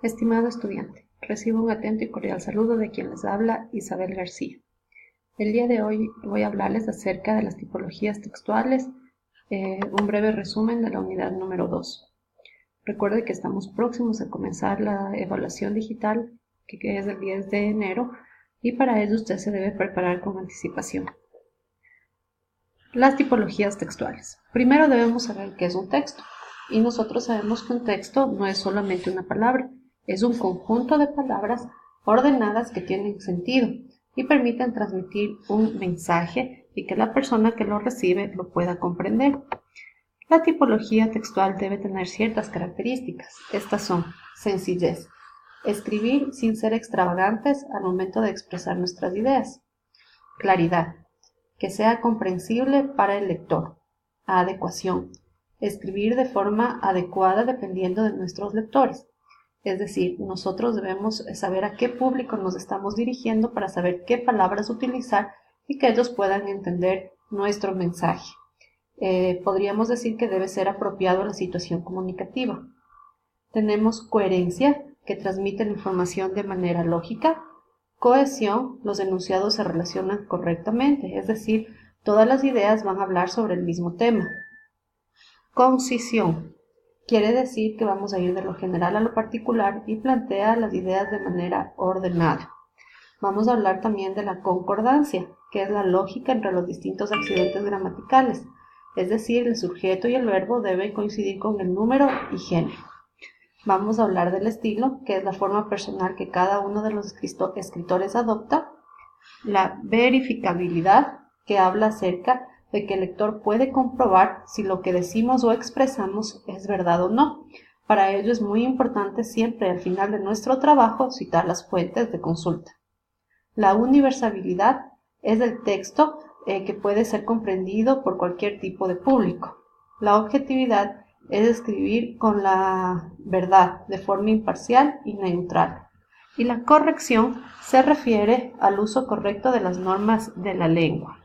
Estimado estudiante, recibo un atento y cordial saludo de quien les habla, Isabel García. El día de hoy voy a hablarles acerca de las tipologías textuales, un breve resumen de la unidad número 2. Recuerde que estamos próximos a comenzar la evaluación digital, que es el 10 de enero, y para ello usted se debe preparar con anticipación. Las tipologías textuales. Primero debemos saber qué es un texto, y nosotros sabemos que un texto no es solamente una palabra, es un conjunto de palabras ordenadas que tienen sentido y permiten transmitir un mensaje y que la persona que lo recibe lo pueda comprender. La tipología textual debe tener ciertas características. Estas son: sencillez, escribir sin ser extravagantes al momento de expresar nuestras ideas; claridad, que sea comprensible para el lector; adecuación, escribir de forma adecuada dependiendo de nuestros lectores. Es decir, nosotros debemos saber a qué público nos estamos dirigiendo para saber qué palabras utilizar y que ellos puedan entender nuestro mensaje. Podríamos decir que debe ser apropiado a la situación comunicativa. Tenemos coherencia, que transmite la información de manera lógica; cohesión, los enunciados se relacionan correctamente, es decir, todas las ideas van a hablar sobre el mismo tema. Concisión, quiere decir que vamos a ir de lo general a lo particular y plantea las ideas de manera ordenada. Vamos a hablar también de la concordancia, que es la lógica entre los distintos accidentes gramaticales, es decir, el sujeto y el verbo deben coincidir con el número y género. Vamos a hablar del estilo, que es la forma personal que cada uno de los escritores adopta; la verificabilidad, que habla acerca de que el lector puede comprobar si lo que decimos o expresamos es verdad o no. Para ello es muy importante siempre al final de nuestro trabajo citar las fuentes de consulta. La universalidad es el texto que puede ser comprendido por cualquier tipo de público. La objetividad es escribir con la verdad de forma imparcial y neutral. Y la corrección se refiere al uso correcto de las normas de la lengua.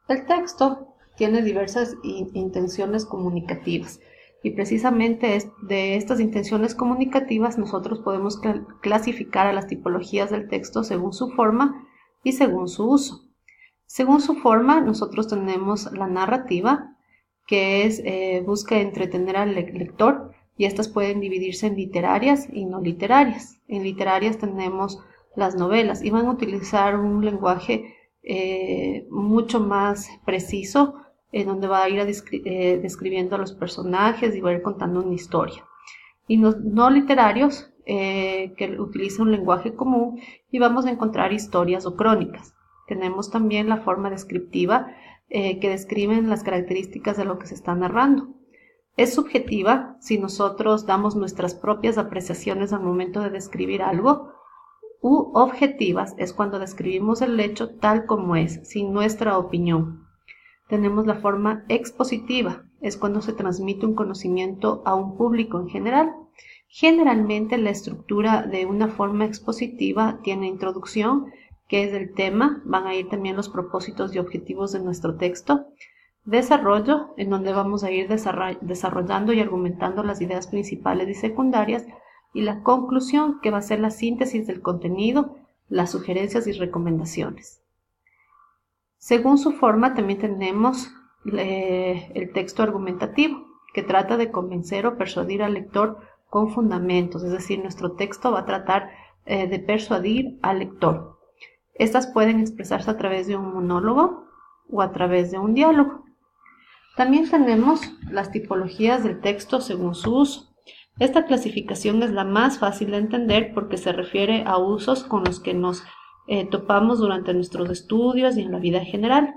El texto tiene diversas intenciones comunicativas y precisamente de estas intenciones comunicativas nosotros podemos clasificar a las tipologías del texto según su forma y según su uso. Según su forma, nosotros tenemos la narrativa, que busca entretener al lector, y estas pueden dividirse en literarias y no literarias. En literarias tenemos las novelas y van a utilizar un lenguaje mucho más preciso, en donde va a ir describiendo a los personajes y va a ir contando una historia. Y no literarios, que utilizan un lenguaje común y vamos a encontrar historias o crónicas. Tenemos también la forma descriptiva, que describen las características de lo que se está narrando. Es subjetiva si nosotros damos nuestras propias apreciaciones al momento de describir algo, u objetivas es cuando describimos el hecho tal como es, sin nuestra opinión. Tenemos la forma expositiva, es cuando se transmite un conocimiento a un público en general. Generalmente la estructura de una forma expositiva tiene introducción, que es el tema, van a ir también los propósitos y objetivos de nuestro texto; desarrollo, en donde vamos a ir desarrollando y argumentando las ideas principales y secundarias; y la conclusión, que va a ser la síntesis del contenido, las sugerencias y recomendaciones. Según su forma también tenemos el texto argumentativo, que trata de convencer o persuadir al lector con fundamentos, es decir, nuestro texto va a tratar de persuadir al lector. Estas pueden expresarse a través de un monólogo o a través de un diálogo. También tenemos las tipologías del texto según su uso. Esta clasificación es la más fácil de entender porque se refiere a usos con los que nos topamos durante nuestros estudios y en la vida general.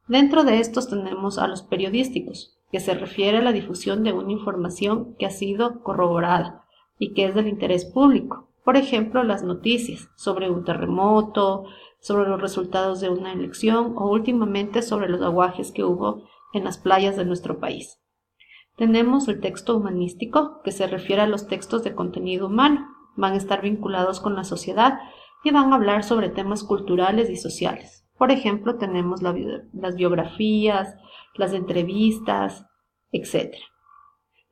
Dentro de estos tenemos a los periodísticos, que se refiere a la difusión de una información que ha sido corroborada y que es del interés público. Por ejemplo, las noticias sobre un terremoto, sobre los resultados de una elección o últimamente sobre los aguajes que hubo en las playas de nuestro país. Tenemos el texto humanístico, que se refiere a los textos de contenido humano. Van a estar vinculados con la sociedad y van a hablar sobre temas culturales y sociales. Por ejemplo, tenemos las biografías, las entrevistas, etc.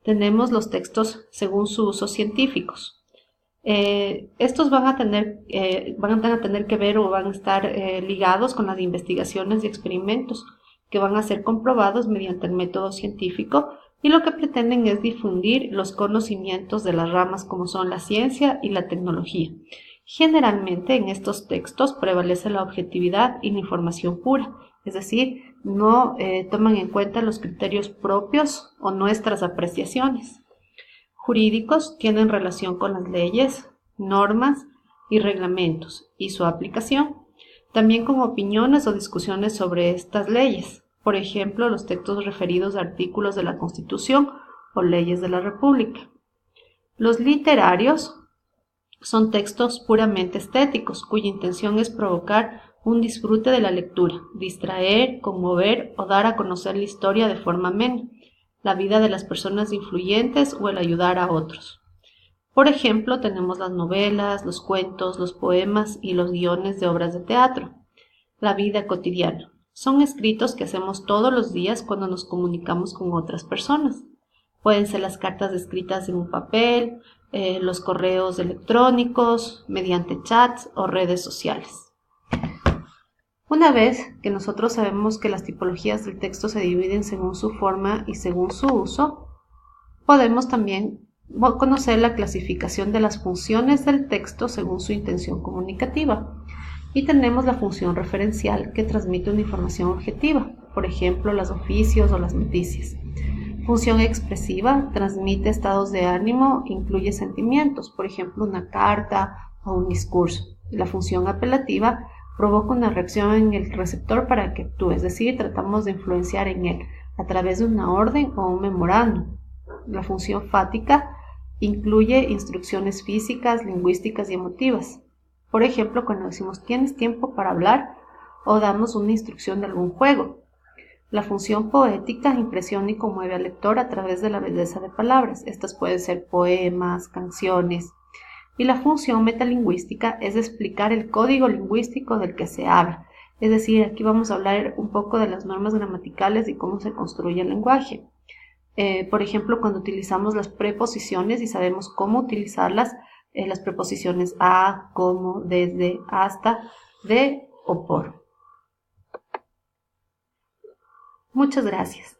tenemos los textos según su uso científicos. Estos van a tener que ver o van a estar ligados con las investigaciones y experimentos que van a ser comprobados mediante el método científico y lo que pretenden es difundir los conocimientos de las ramas como son la ciencia y la tecnología. Generalmente en estos textos prevalece la objetividad y la información pura, es decir, no toman en cuenta los criterios propios o nuestras apreciaciones. Jurídicos tienen relación con las leyes, normas y reglamentos y su aplicación, también con opiniones o discusiones sobre estas leyes, por ejemplo, los textos referidos a artículos de la Constitución o leyes de la República. Los literarios son textos puramente estéticos, cuya intención es provocar un disfrute de la lectura, distraer, conmover o dar a conocer la historia de forma amena, la vida de las personas influyentes o el ayudar a otros. Por ejemplo, tenemos las novelas, los cuentos, los poemas y los guiones de obras de teatro. La vida cotidiana. Son escritos que hacemos todos los días cuando nos comunicamos con otras personas. Pueden ser las cartas escritas en un papel, los correos electrónicos, mediante chats o redes sociales. Una vez que nosotros sabemos que las tipologías del texto se dividen según su forma y según su uso, podemos también conocer la clasificación de las funciones del texto según su intención comunicativa. Y tenemos la función referencial que transmite una información objetiva, por ejemplo, los oficios o las noticias. Función expresiva transmite estados de ánimo, incluye sentimientos, por ejemplo, una carta o un discurso. La función apelativa provoca una reacción en el receptor para que actúe, es decir, tratamos de influenciar en él a través de una orden o un memorándum. La función fática incluye instrucciones físicas, lingüísticas y emotivas. Por ejemplo, cuando decimos ¿tienes tiempo para hablar? O damos una instrucción de algún juego. La función poética impresiona y conmueve al lector a través de la belleza de palabras. Estas pueden ser poemas, canciones. Y la función metalingüística es explicar el código lingüístico del que se habla. Es decir, aquí vamos a hablar un poco de las normas gramaticales y cómo se construye el lenguaje. Por ejemplo, cuando utilizamos las preposiciones y sabemos cómo utilizarlas, las preposiciones a, como, desde, hasta, de o por. Muchas gracias.